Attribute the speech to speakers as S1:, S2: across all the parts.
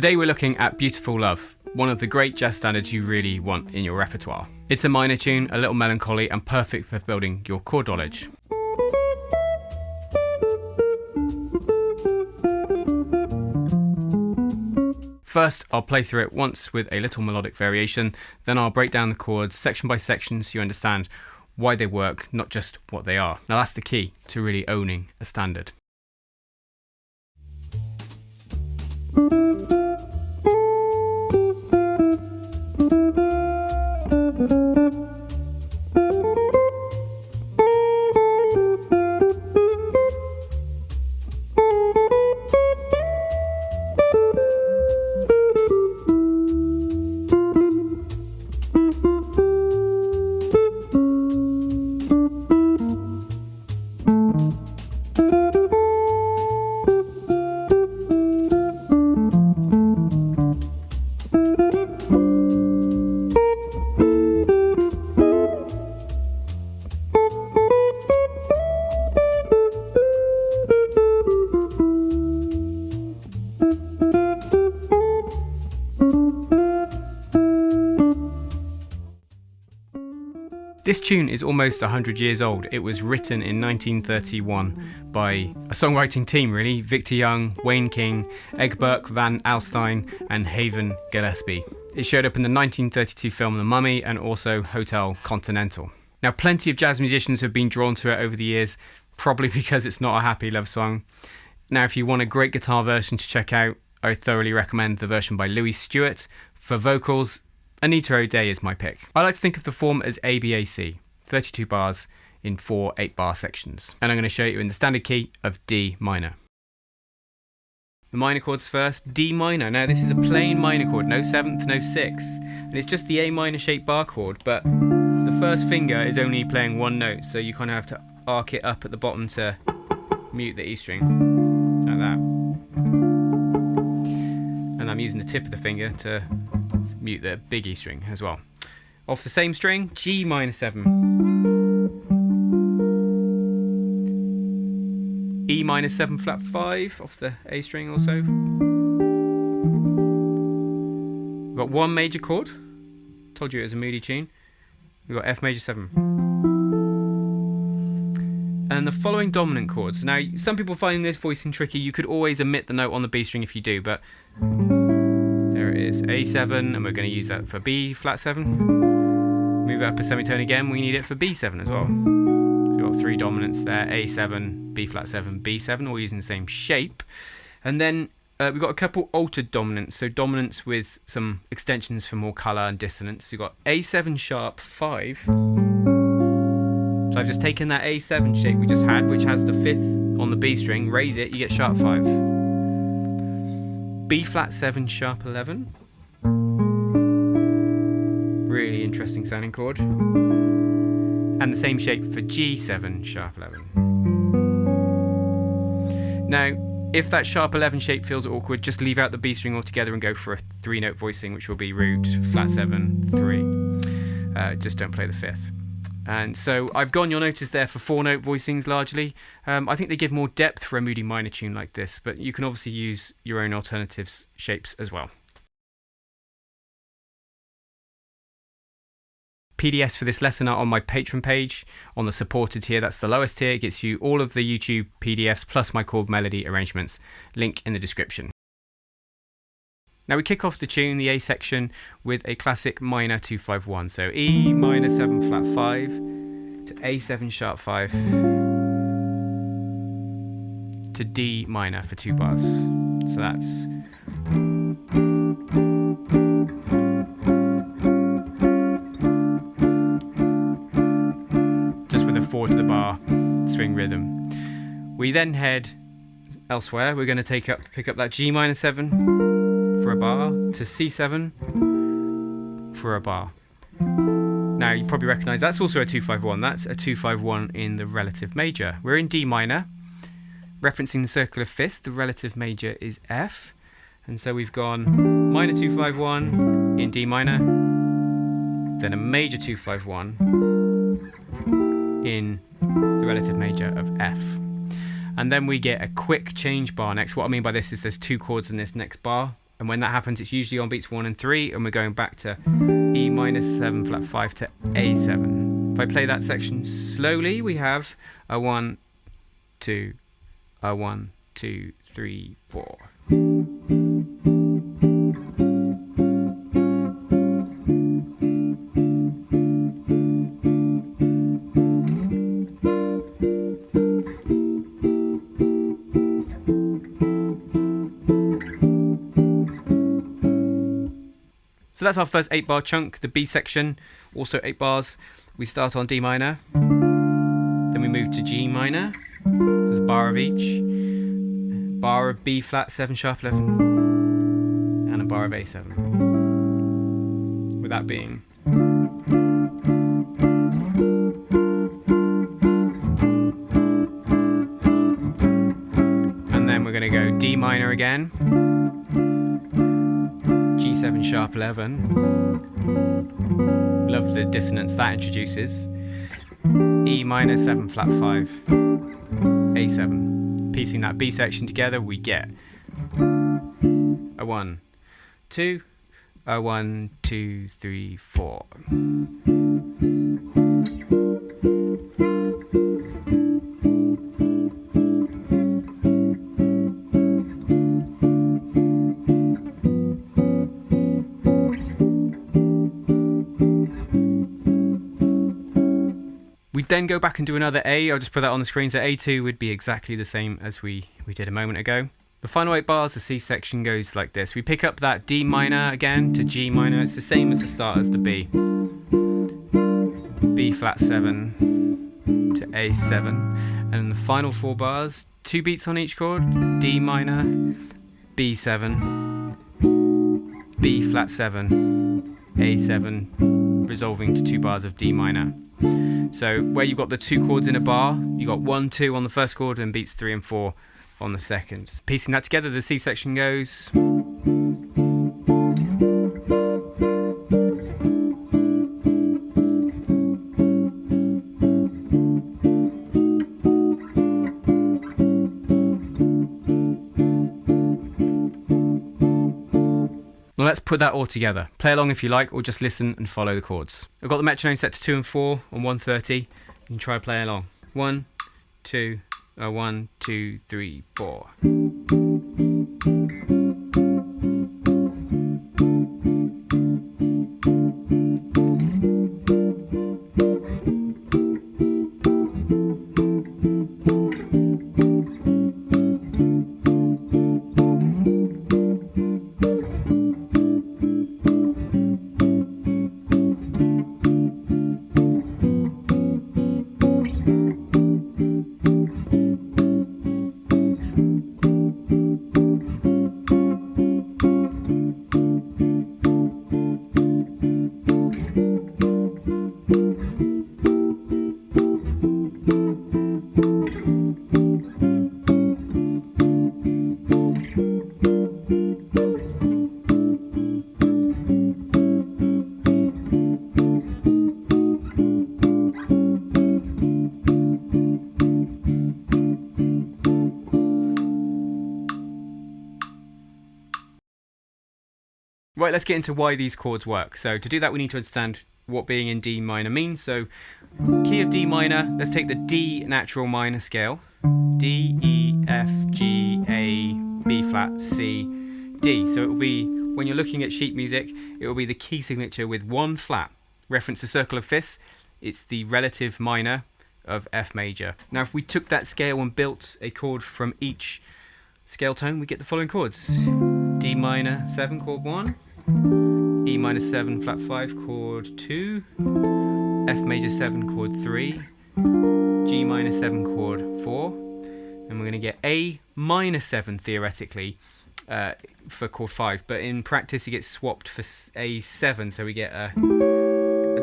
S1: Today we're looking at Beautiful Love, one of the great jazz standards you really want in your repertoire. It's a minor tune, a little melancholy, and perfect for building your chord knowledge. First, I'll play through it once with a little melodic variation, then I'll break down the chords section by section so you understand why they work, not just what they are. Now that's the key to really owning a standard. This tune is almost 100 years old. It was written in 1931 by a songwriting team really, Victor Young, Wayne King, Egbert Van Alstyne and Haven Gillespie. It showed up in the 1932 film The Mummy and also Hotel Continental. Now plenty of jazz musicians have been drawn to it over the years, probably because it's not a happy love song. Now if you want a great guitar version to check out, I thoroughly recommend the version by Louis Stewart. For vocals, Anita O'Day is my pick. I like to think of the form as ABAC, 32 bars in 4 8-bar sections. And I'm going to show you in the standard key of D minor. The minor chords first, D minor. Now this is a plain minor chord, no 7th, no 6th. And it's just the A minor shaped bar chord, but the first finger is only playing one note, so you kind of have to arc it up at the bottom to mute the E string, like that. And I'm using the tip of the finger to mute the big E string as well. Off the same string, G minor 7. E minor 7 flat 5 off the A string also. We've got one major chord. Told you it was a moody tune. We've got F major 7. And the following dominant chords. Now, some people find this voicing tricky. You could always omit the note on the B string if you do, but there it is, A7, and we're going to use that for B flat 7. Move it up a semitone again, we need it for B7 as well. So we've got 3 dominants there, A7, B flat 7, B7, all using the same shape. And then we've got a couple altered dominants, so dominants with some extensions for more colour and dissonance. We've got A7 sharp 5. So I've just taken that A7 shape we just had, which has the 5th on the B string, raise it, you get sharp 5. B flat 7 sharp 11. Really interesting sounding chord. And the same shape for G7 sharp 11. Now, if that sharp 11 shape feels awkward, just leave out the B string altogether and go for a 3-note voicing, which will be root, flat 7, 3. Just don't play the 5th. And so I've gone, you'll notice there, for 4-note voicings largely. I think they give more depth for a moody minor tune like this, but you can obviously use your own alternative shapes as well. PDFs for this lesson are on my Patreon page. On the supported tier, that's the lowest tier, it gets you all of the YouTube PDFs plus my chord melody arrangements. Link in the description. Now we kick off the tune, the A section, with a classic minor 2-5-1. So E minor 7 flat 5 to A7 sharp 5 to D minor for 2 bars. So that's just with a 4 to the bar swing rhythm. We then head elsewhere. We're going to pick up that G minor 7 for a bar to C7 for a bar. Now you probably recognise that's also a 2-5-1. That's a 2-5-1 in the relative major. We're in D minor, referencing the circular fifth. The relative major is F, and so we've gone minor 2-5-1 in D minor, then a major 2-5-1 in the relative major of F. And then we get a quick change bar next. What I mean by this is there's 2 chords in this next bar. And when that happens, it's usually on beats 1 and 3, and we're going back to E minus 7 flat 5 to A7. If I play that section slowly, we have a 1, 2, a 1, 2, 3, 4. So that's our first 8-bar chunk, the B section, also 8 bars. We start on D minor, then we move to G minor, so there's a bar of each, bar of B flat 7 sharp 11, and a bar of A7, with that being. And then we're going to go D minor again, G7 sharp 11, love the dissonance that introduces, E minor 7 flat 5, A7. Piecing that B section together, we get a 1, 2, a 1, 2, 3, 4. We then go back and do another A. I'll just put that on the screen. So A2 would be exactly the same as we did a moment ago. The final 8 bars, the C section goes like this. We pick up that D minor again to G minor. It's the same as the start as the B. B flat 7 to A7. And the final 4 bars, 2 beats on each chord. D minor, B7, B flat 7, A7, resolving to 2 bars of D minor. So where you've got the 2 chords in a bar, you got 1, 2 on the first chord and beats 3 and 4 on the second. Piecing that together, the C section goes. Now let's put that all together. Play along if you like, or just listen and follow the chords. I've got the metronome set to 2 and 4 on 130. You can try playing along. 1, 2, 1, 2, 3, 4. Right, let's get into why these chords work. So to do that, we need to understand what being in D minor means. So key of D minor, let's take the D natural minor scale. D, E, F, G, A, B flat, C, D. So it will be, when you're looking at sheet music, it will be the key signature with 1 flat. Reference to circle of fifths, it's the relative minor of F major. Now if we took that scale and built a chord from each scale tone, we get the following chords. D minor 7 chord 1, E minor 7 flat 5 chord 2, F major 7 chord 3, G minor 7 chord 4, and we're going to get A minor 7 theoretically for chord 5, but in practice it gets swapped for A7, so we get a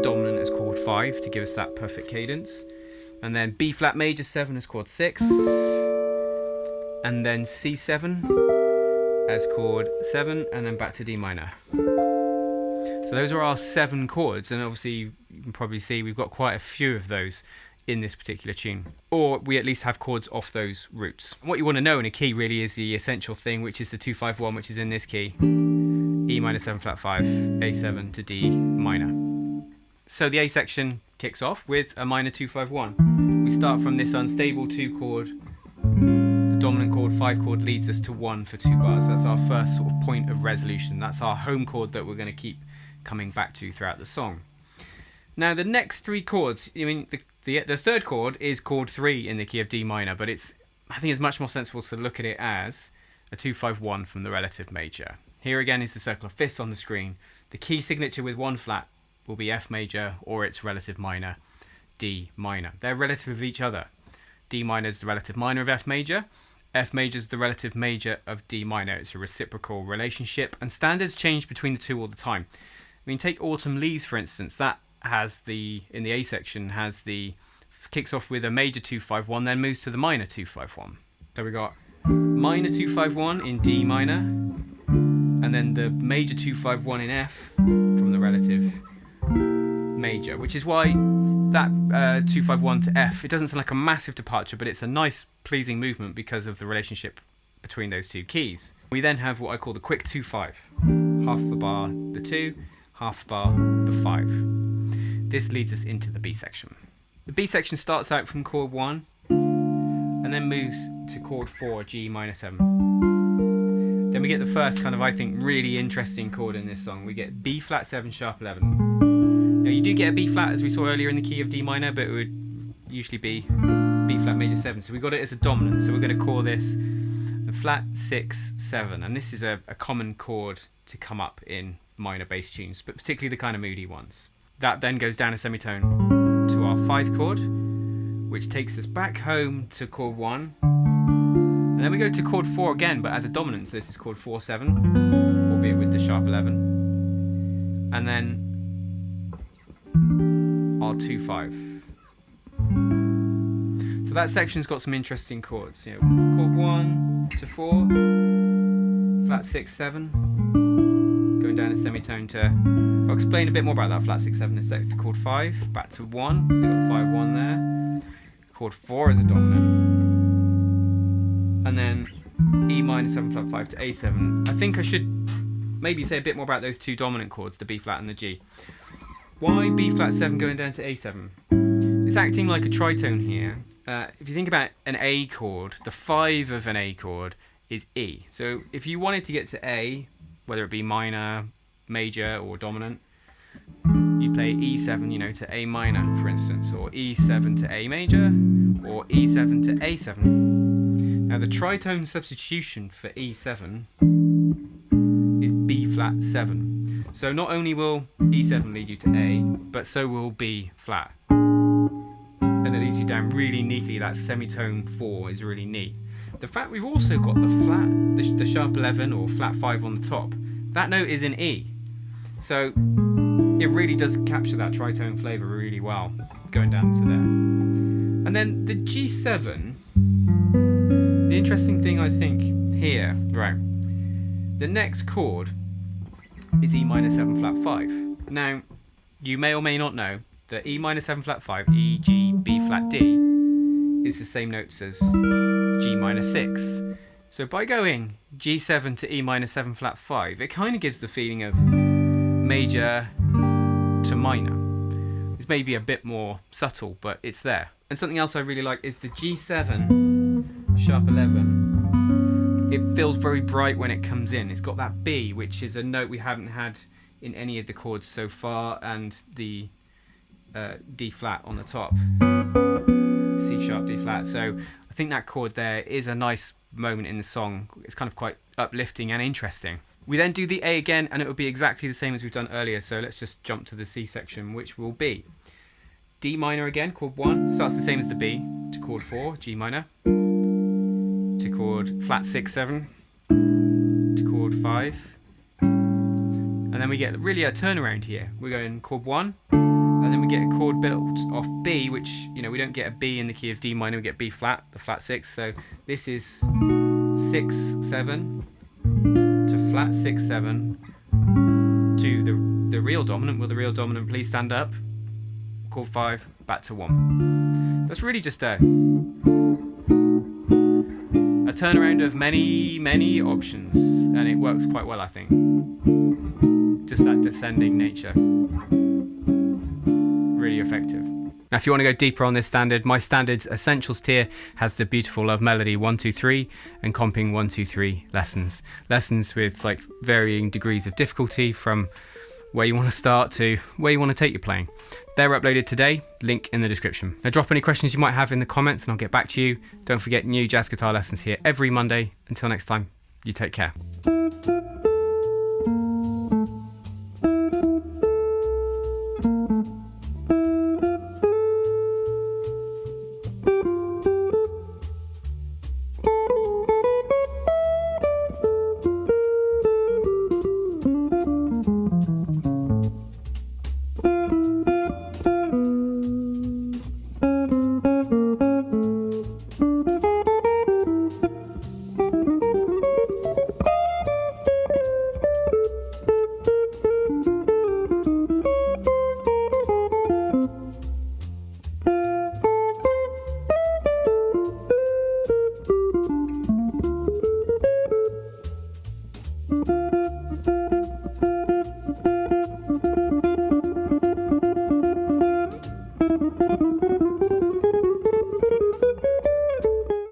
S1: dominant as chord 5 to give us that perfect cadence, and then B flat major 7 as chord 6, and then C7 as chord 7, and then back to D minor. So those are our 7 chords, and obviously you can probably see we've got quite a few of those in this particular tune, or we at least have chords off those roots. What you want to know in a key really is the essential thing, which is the 2-5-1, which is in this key, E minor 7 flat 5, A7 to D minor. So the A section kicks off with a minor 2-5-1. We start from this unstable 2 chord. The dominant chord 5 chord leads us to 1 for 2 bars. That's our first sort of point of resolution. That's our home chord that we're going to keep coming back to throughout the song. Now the next 3 chords, I mean the third chord is chord 3 in the key of D minor, but I think it's much more sensible to look at it as a 2-5-1 from the relative major. Here again is the circle of fifths on the screen. The key signature with 1 flat will be F major or its relative minor, D minor. They're relative of each other. D minor is the relative minor of F major is the relative major of D minor. It's a reciprocal relationship, and standards change between the two all the time. I mean, take Autumn Leaves for instance. That has in the A section kicks off with a major 2-5-1, then moves to the minor 2-5-1. So we got minor 2-5-1 in D minor, and then the major 2-5-1 in F from the relative major, which is why that 2-5-1 to F, it doesn't sound like a massive departure, but it's a nice pleasing movement because of the relationship between those two keys. We then have what I call the quick 2-5, half the bar the 2, half the bar the 5. This leads us into the B section. The B section starts out from chord 1 and then moves to chord 4, G minor 7. Then we get the first kind of, I think, really interesting chord in this song. We get B flat 7 sharp 11. Now you do get a B flat as we saw earlier in the key of D minor, but it would usually be B flat major 7. So we got it as a dominant. So we're going to call this a flat 6 7, and this is a common chord to come up in minor bass tunes, but particularly the kind of moody ones. That then goes down a semitone to our 5 chord, which takes us back home to chord 1. And then we go to chord 4 again, but as a dominant, so this is chord 4 7, albeit with the sharp 11. And then our 2 5. So that section's got some interesting chords. You know, chord 1 to 4, flat 6 7, going down a semitone to. I'll explain a bit more about that flat 6 7 in a sec. To chord 5, back to 1, so you've got 5 1 there. Chord 4 is a dominant, and then E minor 7 flat 5 to A7. I think I should maybe say a bit more about those 2 dominant chords, the B flat and the G. Why B flat 7 going down to A7? It's acting like a tritone here. If you think about an A chord, the 5 of an A chord is E. So if you wanted to get to A, whether it be minor, major or dominant, you play E7, you know, to A minor, for instance, or E7 to A major, or E7 to A7. Now the tritone substitution for E7 is B flat 7. So not only will E7 lead you to A, but so will B flat. And it leads you down really neatly. That semitone 4 is really neat. The fact we've also got the flat, the sharp 11 or flat 5 on the top, that note is in E. So it really does capture that tritone flavour really well, going down to there. And then the G7, the interesting thing I think here, right, the next chord is E minor 7 flat 5. Now, you may or may not know that E minor 7 flat 5, E, G, B flat D, is the same notes as G minor 6. So by going G7 to E minor 7 flat 5, it kind of gives the feeling of major to minor. It's maybe a bit more subtle, but it's there. And something else I really like is the G7 sharp 11. It feels very bright when it comes in. It's got that B, which is a note we haven't had in any of the chords so far, and the D flat on the top, C sharp, D flat. So I think that chord there is a nice moment in the song. It's kind of quite uplifting and interesting. We then do the A again, and it will be exactly the same as we've done earlier. So let's just jump to the C section, which will be D minor again, chord 1, starts the same as the B, to chord 4, G minor, to chord flat 6 7, to chord 5, and then we get really a turnaround here. We're going chord 1, and then we get a chord built off B, which, you know, we don't get a B in the key of D minor, we get B flat, the flat 6. So this is 6 7 to flat 6 7 to the real dominant. Will the real dominant please stand up? Chord 5, back to 1. That's really just a turnaround of many options, and it works quite well, I think. Just that descending nature. Really effective. Now, if you want to go deeper on this standard, my standards essentials tier has the beautiful love melody 1, 2, 3 and comping 1, 2, 3 lessons. Lessons with like varying degrees of difficulty from where you want to start to where you want to take your playing. They're uploaded today, link in the description. Now drop any questions you might have in the comments and I'll get back to you. Don't forget, new jazz guitar lessons here every Monday. Until next time, you take care.